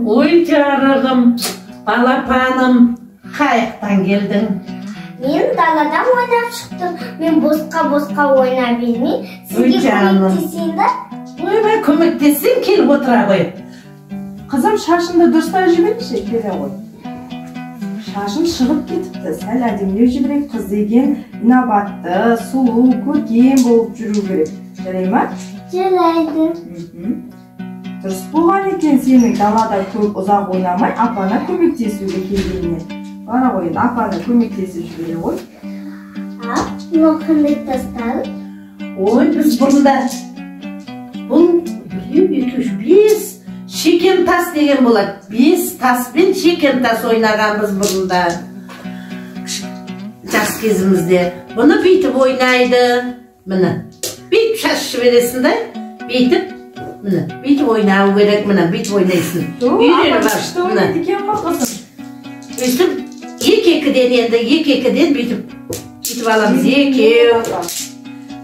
Ой жарығым, балапаным, қайықтан келдің? Мен даладан ойнап шықтым. Мен босқа ойнап бермей, сізге көмектесейін да? Ойбай, көмектессең келіп отыра ғой. Қызым, шашынды дұрыстап жіберші, келе ғой. Шашын шығып кетіпті, сәл әдемілеу жіберек, қыз деген инабатты, сұлу, көркем болып жүру керек. Жарай ма? Жарайды. Дұрыс болған екен сенің далада көп ұзақ ойнамай, апана көмектесуге келгеніне. Бара ғой, апана көмектесіп жібере ғой. Мынау қандай тастар? Ой, біз бұрында бұл 5 шекен тас деген болады. 5 таспен шекен тас ойнағанбыз бұрында. Жас кезімізде. Бұны бүйтіп ойнайды. Міне. Бүйтіп шашып бересің да, бүйтіп, міне, бүйтіп ойнау керек, міне, бүйтіп ойнайсың. Үйреніп бар. Өстіп, екі-екіден енді, екі-екіден бүйтіп аламыз, екеу.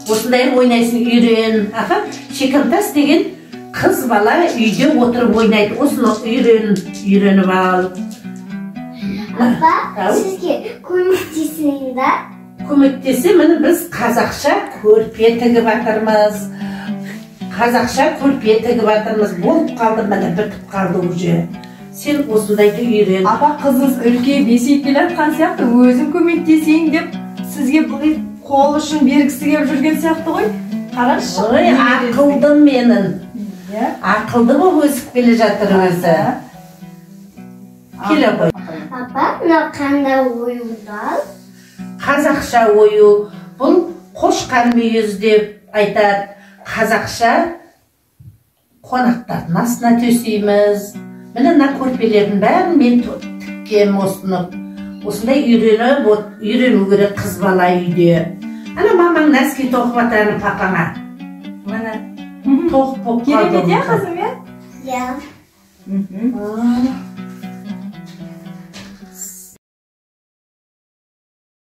Осындай ойнайсың, үйрен. Шекен тас деген қыз бала үйде отырып ойнайды. Осыны үйреніп ал. Апа, сізге көмектесейін да? Көмектесе, міне біз қазақша көрпе тігіп атырмыз. Қазақша көрпе тігіп атырмыз. Болып қалды, міне бітіп қалды уже. Сен осындайды үйрен. Апа, қызыңыз үлкен бесейіп келе жатқан сияқты, өзің көмектесейін деп сізге бұл қол ұшын бергісі келіп жүрген сияқты ғой. Қарашы. Ой, ақылды менің. Ақылды болып өсіп келе жатыр өзі. Келе ғой. Апа, мынау қандай ойындар? Қазақша ою. Бұл қошқан мүйіз деп айтады. Қазақша қонақтардың астына төсейміз. Міне мына көрпелердің бәрін мен тіккем осыны. Осындай үйрену керек қыз бала үйде. Ана мамаң нәски тоқып атарым папаңа. Міне тоқып болып қалды. Керемет, қызым, иә? Иә.